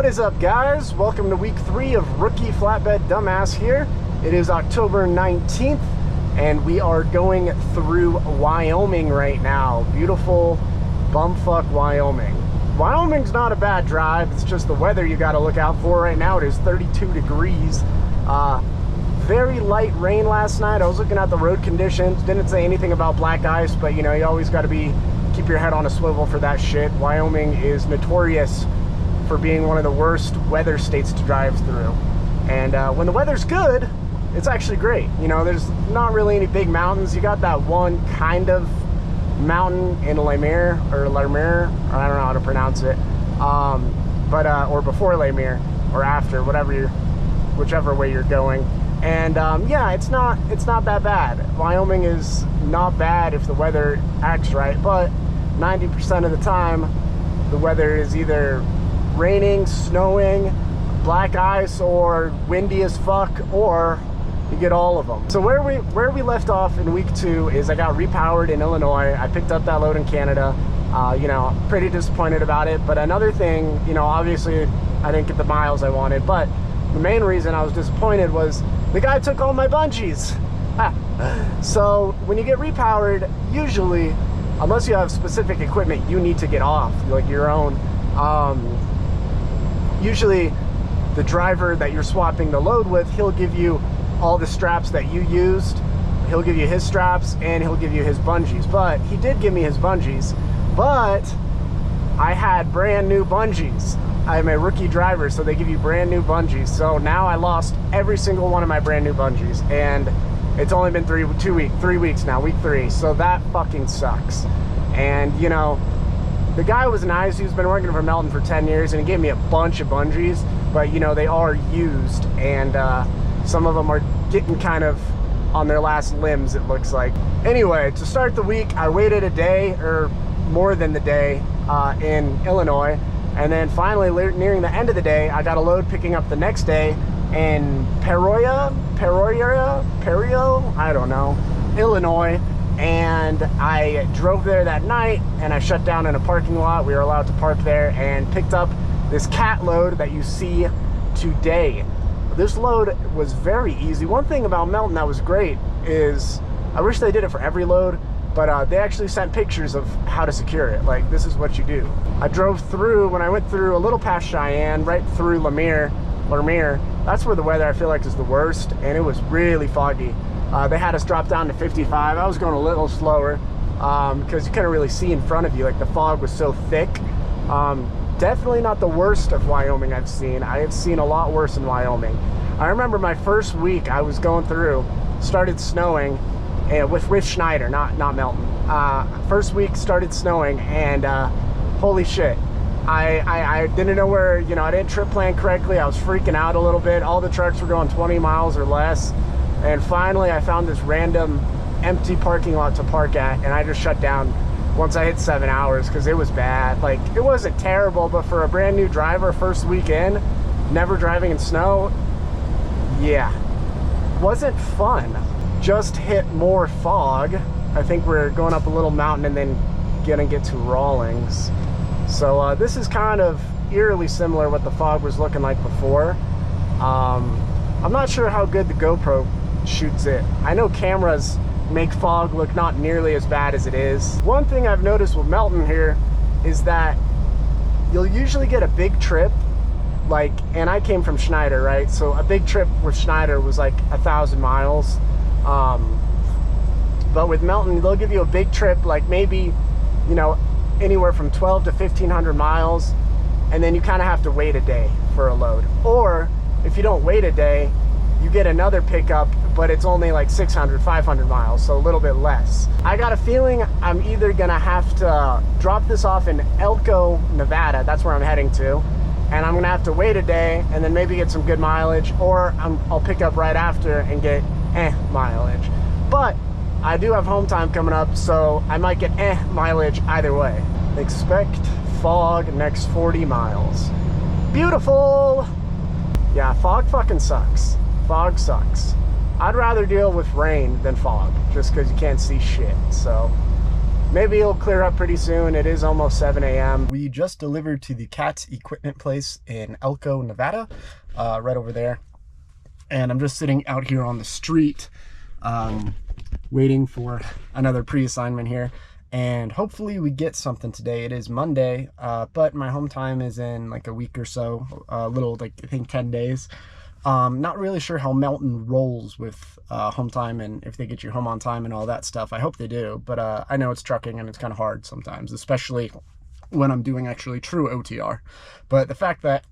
What is up, guys? Welcome to week 3 of Rookie Flatbed Dumbass here. It is October 19th, and we are going through Wyoming right now. Beautiful bumfuck Wyoming. Wyoming's not a bad drive. It's just the weather you got to look out for. Right now it is 32 degrees. Very light rain last night. I was looking at the road conditions. Didn't say anything about black ice, but you know, you always got to keep your head on a swivel for that shit. Wyoming is notorious for being one of the worst weather states to drive through. And when the weather's good, it's actually great. You know, there's not really any big mountains. You got that one kind of mountain in Lemire, or Lemire, or I don't know how to pronounce it. Or before Lemire, or after, whichever way you're going. And yeah, it's not that bad. Wyoming is not bad if the weather acts right, but 90% of the time, the weather is either raining, snowing, black ice, or windy as fuck, or you get all of them. So where we left off in week 2 is I got repowered in Illinois. I picked up that load in Canada. You know, pretty disappointed about it. But another thing, you know, obviously I didn't get the miles I wanted, but the main reason I was disappointed was the guy took all my bungees. So when you get repowered, usually, unless you have specific equipment you need to get off, like your own, usually the driver that you're swapping the load with, he'll give you all the straps that you used. He'll give you his straps and he'll give you his bungees. But he did give me his bungees, but I had brand new bungees. I'm a rookie driver, so they give you brand new bungees. So now I lost every single one of my brand new bungees, and it's only been 3 weeks now, week 3. So that fucking sucks. And you know, the guy was nice. He's been working for Melton for 10 years, and he gave me a bunch of bungees, but you know, they are used, and some of them are getting kind of on their last limbs, it looks like. Anyway, to start the week, I waited a day, or more than the day, in Illinois. And then finally, nearing the end of the day, I got a load picking up the next day in Peoria, I don't know, Illinois. And I drove there that night, and I shut down in a parking lot. We were allowed to park there, and picked up this cat load that you see today. This load was very easy. One thing about Melton that was great is, I wish they did it for every load, but they actually sent pictures of how to secure it. Like, this is what you do. I drove through, when I went through a little past Cheyenne, right through Lemire, that's where the weather I feel like is the worst, and it was really foggy. They had us drop down to 55. I was going a little slower because you couldn't really see in front of you. Like, the fog was so thick. Definitely not the worst of Wyoming I've seen. I have seen a lot worse in Wyoming. I remember my first week I was going through, started snowing, with Schneider, not Melton. First week started snowing, and holy shit. I didn't know where, you know, I didn't trip plan correctly. I was freaking out a little bit. All the trucks were going 20 miles or less. And finally I found this random empty parking lot to park at, and I just shut down once I hit 7 hours because it was bad. Like, it wasn't terrible, but for a brand new driver, first weekend, never driving in snow, yeah, wasn't fun. Just hit more fog. I think we're going up a little mountain and then gonna get to Rawlings. So this is kind of eerily similar what the fog was looking like before. I'm not sure how good the GoPro shoots it. I know cameras make fog look not nearly as bad as it is. One thing I've noticed with Melton here is that you'll usually get a big trip, like, and I came from Schneider, right? So a big trip with Schneider was like 1,000 miles. But with Melton, they'll give you a big trip, like maybe, you know, anywhere from 12 to 1,500 miles, and then you kind of have to wait a day for a load. Or if you don't wait a day, you get another pickup, but it's only like 600, 500 miles, so a little bit less. I got a feeling I'm either gonna have to drop this off in Elko, Nevada, that's where I'm heading to, and I'm gonna have to wait a day and then maybe get some good mileage, or I'll pick up right after and get mileage. But I do have home time coming up, so I might get mileage either way. Expect fog next 40 miles. Beautiful! Yeah, fog fucking sucks. Fog sucks. I'd rather deal with rain than fog, just because you can't see shit. So maybe it'll clear up pretty soon. It is almost 7 a.m. We just delivered to the CATS equipment place in Elko, Nevada, right over there. And I'm just sitting out here on the street, waiting for another pre-assignment here. And hopefully we get something today. It is Monday, but my home time is in like a week or so, a little, like I think 10 days. Not really sure how Mountain rolls with home time and if they get you home on time and all that stuff. I hope they do, but I know it's trucking and it's kind of hard sometimes, especially when I'm doing actually true OTR. But the fact that,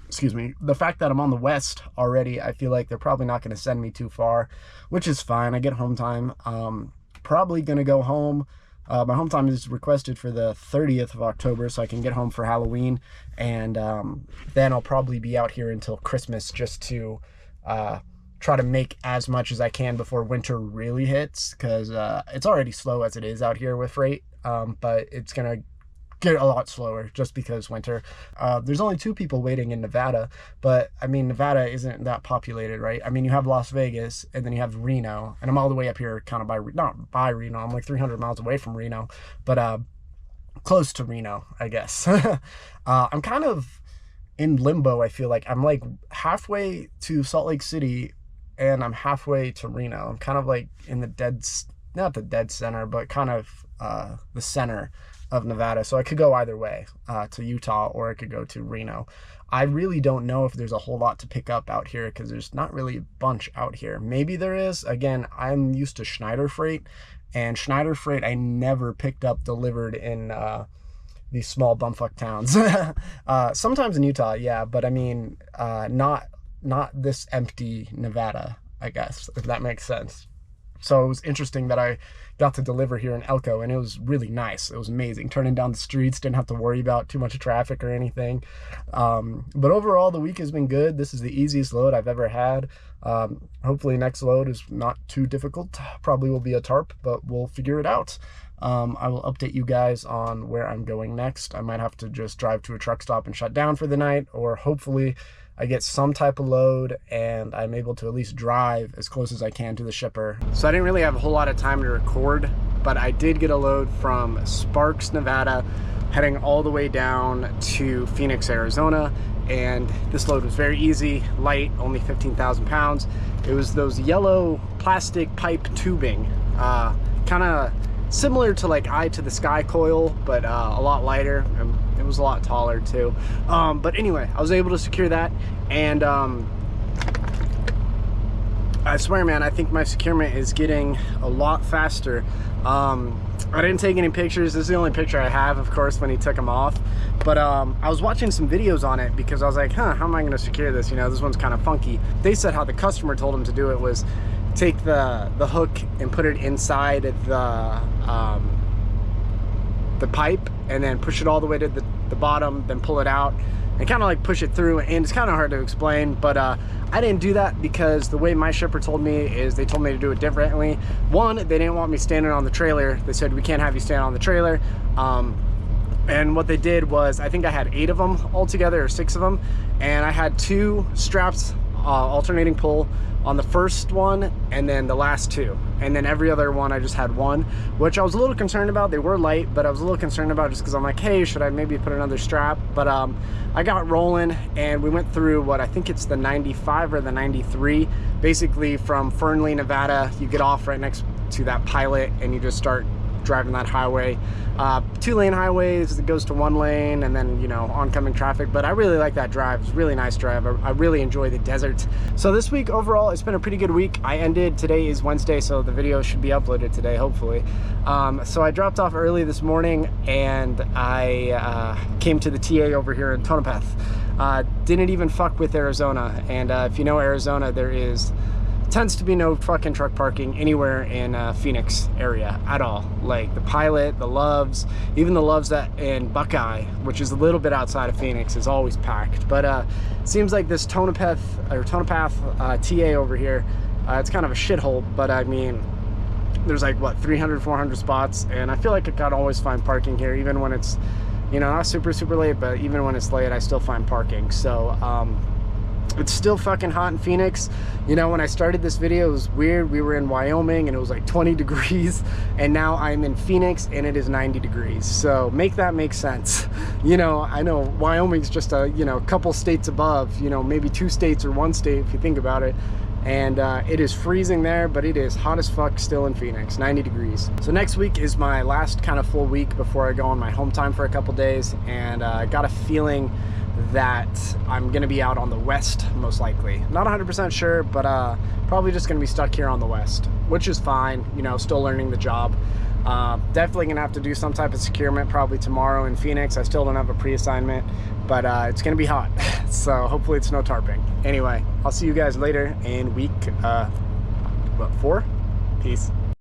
excuse me, the fact that I'm on the west already, I feel like they're probably not going to send me too far, which is fine. I get home time. Probably going to go home. My home time is requested for the 30th of October, so I can get home for Halloween, and then I'll probably be out here until Christmas just to try to make as much as I can before winter really hits, because it's already slow as it is out here with freight, but it's going to get a lot slower just because winter. There's only 2 people waiting in Nevada, but I mean, Nevada isn't that populated, right? I mean, you have Las Vegas and then you have Reno, and I'm all the way up here kind of by, not by Reno, I'm like 300 miles away from Reno, but close to Reno, I guess. I'm kind of in limbo. I feel like I'm like halfway to Salt Lake City and I'm halfway to Reno. I'm kind of like in the not the dead center, but kind of the center of Nevada. So I could go either way, to Utah, or I could go to Reno. I really don't know if there's a whole lot to pick up out here because there's not really a bunch out here. Maybe there is. Again, I'm used to Schneider Freight, and Schneider Freight I never picked up delivered in these small bumfuck towns. Sometimes in Utah, yeah, but I mean, not this empty Nevada, I guess, if that makes sense. So it was interesting that I got to deliver here in Elko, and it was really nice. It was amazing. Turning down the streets, didn't have to worry about too much traffic or anything. But overall, the week has been good. This is the easiest load I've ever had. Hopefully next load is not too difficult. Probably will be a tarp, but we'll figure it out. I will update you guys on where I'm going next. I might have to just drive to a truck stop and shut down for the night, or hopefully I get some type of load and I'm able to at least drive as close as I can to the shipper. So I didn't really have a whole lot of time to record, but I did get a load from Sparks, Nevada, heading all the way down to Phoenix, Arizona. And this load was very easy, light, only 15,000 pounds. It was those yellow plastic pipe tubing, kind of similar to like Eye to the Sky coil, but a lot lighter. It was a lot taller too. But anyway, I was able to secure that, and I swear, man, I think my securement is getting a lot faster. I didn't take any pictures. This is the only picture I have, of course, when he took them off. But I was watching some videos on it because I was like, how am I going to secure this? You know, this one's kind of funky. They said how the customer told him to do it was take the hook and put it inside the pipe and then push it all the way to the bottom, then pull it out and kind of like push it through. And it's kind of hard to explain, but I didn't do that because the way my shipper told me is they told me to do it differently. One, they didn't want me standing on the trailer. They said, we can't have you stand on the trailer. And what they did was, I think I had 8 of them altogether, or 6 of them, and I had 2 straps alternating pull on the first one and then the last 2, and then every other one I just had 1, which I was a little concerned about. They were light, but I was a little concerned about just because I'm like, hey, should I maybe put another strap? But I got rolling, and we went through what I think it's the 95 or the 93. Basically from Fernley, Nevada, you get off right next to that pilot and you just start driving that highway. 2-lane highways, it goes to 1 lane, and then, you know, oncoming traffic. But I really like that drive. It's a really nice drive. I really enjoy the desert. So this week overall, it's been a pretty good week. Today is Wednesday, so the video should be uploaded today, hopefully. So I dropped off early this morning, and I came to the TA over here in Tonopeth. Didn't even fuck with Arizona, and if you know Arizona, there tends to be no fucking truck parking anywhere in Phoenix area at all. Like the Pilot, the Loves, even the Loves that in Buckeye, which is a little bit outside of Phoenix, is always packed. But seems like this Tonopeth TA over here, it's kind of a shithole, but I mean, there's like what, 300, 400 spots, and I feel like I can always find parking here, even when it's, you know, not super late, but even when it's late, I still find parking. So It's still fucking hot in Phoenix. You know, when I started this video, it was weird. We were in Wyoming and it was like 20 degrees, and now I'm in Phoenix and it is 90 degrees. So make that make sense. You know, I know Wyoming's just a, you know, couple states above, you know, maybe 2 states or 1 state if you think about it. And it is freezing there, but it is hot as fuck still in Phoenix, 90 degrees. So next week is my last kind of full week before I go on my home time for a couple days, and I got a feeling that I'm gonna be out on the west, most likely. Not 100% sure, but probably just gonna be stuck here on the west, which is fine, you know, still learning the job. Definitely gonna have to do some type of securement probably tomorrow in Phoenix. I still don't have a pre-assignment, but it's gonna be hot, so hopefully it's no tarping. Anyway, I'll see you guys later in week 4. Peace.